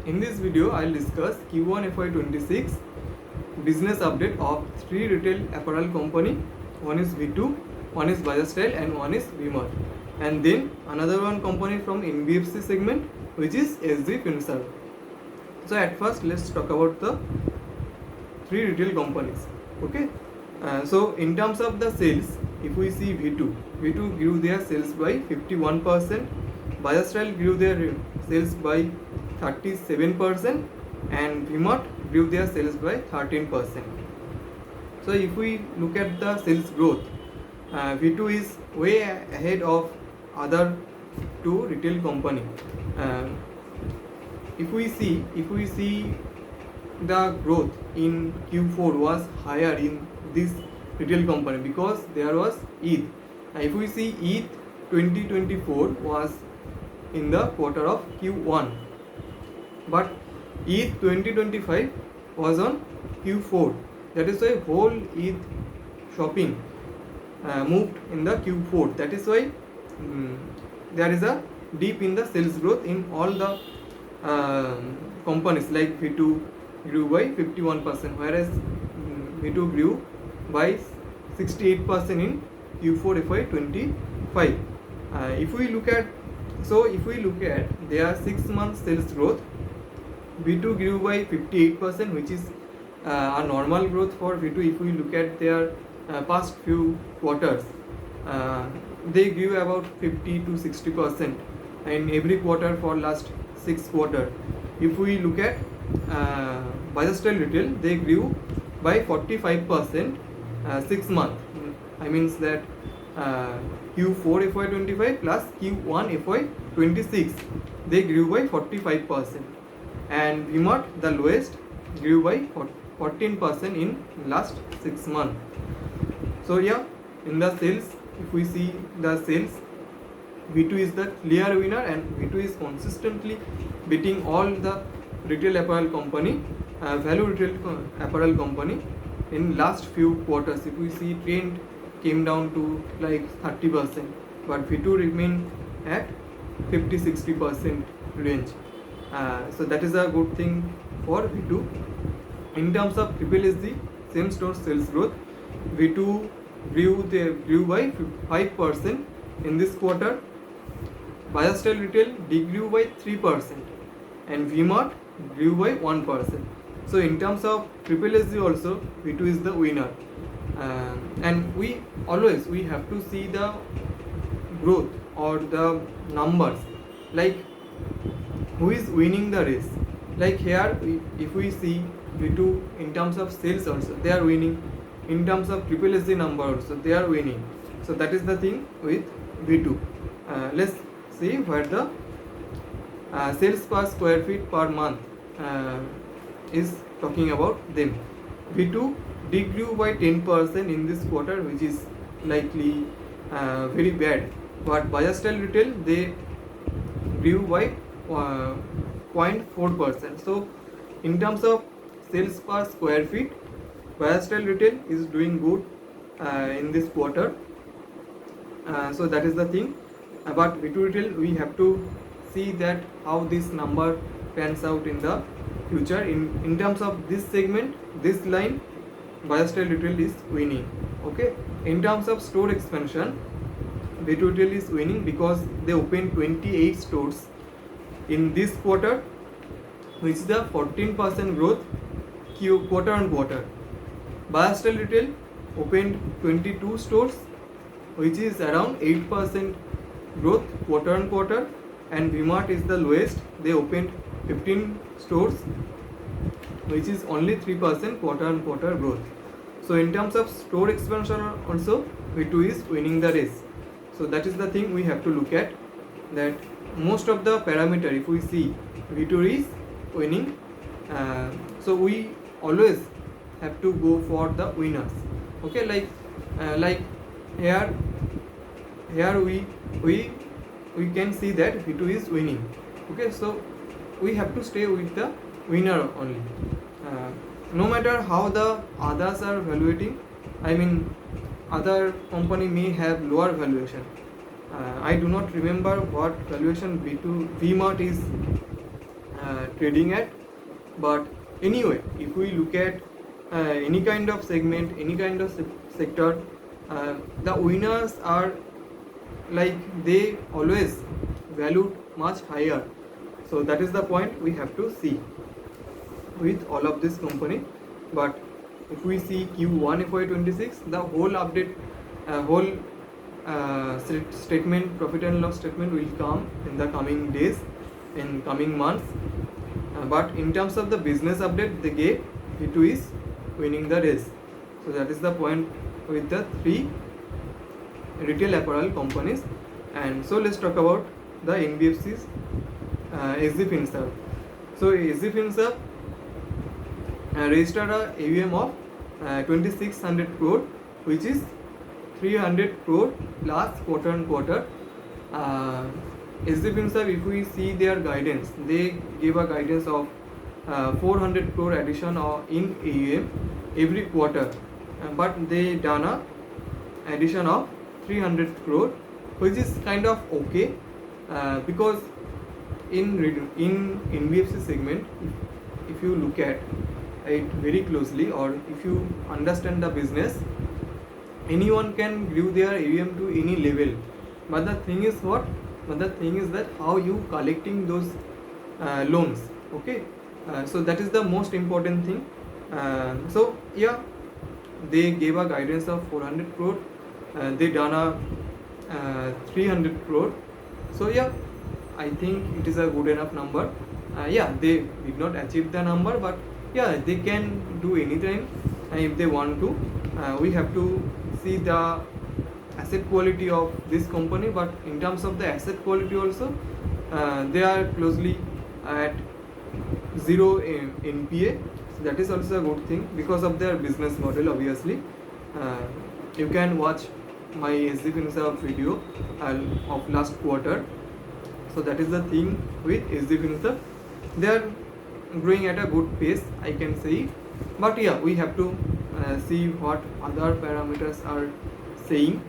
In this video, I'll discuss Q1 FY26 business update of 3 retail apparel company. One is V2, one is Baazar Style, and one is V-Mart. And then another one company from NBFC segment, which is SG Finserve. So at first, let's talk about the 3 retail companies. Okay. So in terms of the sales, if we see V2 grew their sales by 51%. Baazar Style grew their sales by 37%, and V-Mart grew their sales by 13%. So if we look at the sales growth, V2 is way ahead of other two retail company. If we see the growth in Q4 was higher in this retail company because there was Eid. If we see Eid 2024 was in the quarter of Q1, but Eid 2025 was on Q4. That is why whole Eid shopping moved in the Q4. That is why there is a dip in the sales growth in all the companies. Like V2 grew by 51%, whereas V2 grew by 68% in Q4 FY25. If we look at their 6 month sales growth, V2 grew by 58%, which is a normal growth for V2. If we look at their past few quarters, they grew about 50 to 60% in every quarter for last 6 quarters. If we look at Baazar Style Retail, they grew by 45% 6 months. I means that Q4 FY25 plus Q1 FY26, they grew by 45%. And V-Mart, the lowest, grew by 14% in last 6 months. So yeah, in the sales, if we see the sales, V2 is the clear winner, and V2 is consistently beating all the retail apparel company, value retail apparel company in last few quarters. If we see, trend came down to like 30%, but V2 remained at 50-60% range. So that is a good thing for V2. In terms of SSG, same store sales growth, V2 grew by 5% in this quarter. Baazar Style Retail degrew by 3%, and V-Mart grew by 1%. So in terms of SSG also, V2 is the winner. And we have to see the growth or the numbers, like who is winning the race. Like here, if we see V2 in terms of sales also, they are winning. In terms of SSG number also, they are winning. So that is the thing with V2. Let's see where the sales per square feet per month is talking about them. V2 degrew by 10% in this quarter, which is likely very bad. But Baazar Style Retail, they grew by 0.4%. So in terms of sales per square feet, Baazar Style Retail is doing good in this quarter. So that is the thing. But V2 Retail, we have to see that how this number pans out in the future. In terms of this segment, this line, Baazar Style Retail is winning. Okay. In terms of store expansion, V2 Retail is winning because they opened 28 stores in this quarter, which is the 14% growth quarter on quarter. Baazar Style Retail opened 22 stores, which is around 8% growth quarter on quarter, and V-Mart is the lowest. They opened 15 stores, which is only 3% quarter on quarter growth. So in terms of store expansion also, V2 is winning the race. So that is the thing we have to look at, that most of the parameter, if we see, V2 is winning. So we always have to go for the winners. Okay, like here we can see that V2 is winning. Okay, so we have to stay with the winner only. No matter how the others are valuating, I mean other company may have lower valuation. I do not remember what valuation V2 V-Mart is trading at. But anyway, if we look at any kind of segment, any kind of sector, the winners are like they always valued much higher. So that is the point we have to see with all of this company. But if we see Q1 FY26, the whole update, whole statement, profit and loss statement will come in the coming days, in coming months. But in terms of the business update they gave, V2 is winning the race. So that is the point with the three retail apparel companies. And so let's talk about the NBFCs, SG Finserve. So SG Finserve registered a AUM of 2600 crore, which is 300 crore last quarter on quarter. SG Finserve, if we see their guidance, they gave a guidance of 400 crore addition in AUM every quarter, but they done a addition of 300 crore, which is kind of okay, because in NBFC segment, if you look at it very closely, or if you understand the business, anyone can grow their AUM to any level. But the thing is what? But the thing is that how you collecting those loans. Okay, so that is the most important thing. So yeah, they gave a guidance of 400 crore. They done a 300 crore. So yeah, I think it is a good enough number. Yeah, they did not achieve the number, but yeah, they can do anytime if they want to. We have to see the asset quality of this company, but in terms of the asset quality also, they are closely at zero NPA. So that is also a good thing because of their business model. Obviously, you can watch my SG Finserve video of last quarter. So that is the thing with SG Finserve. They are growing at a good pace, I can say. But yeah, we have to see what other parameters are saying,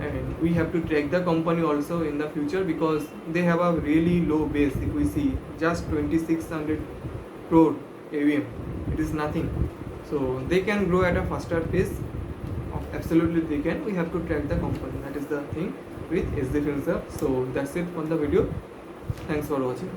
and we have to track the company also in the future, because they have a really low base. If we see just 2600 crore AUM, it is nothing. So they can grow at a faster pace. Absolutely they can. We have to track the company. That is the thing with SG Finserve. So that's it for the video. Thanks for watching.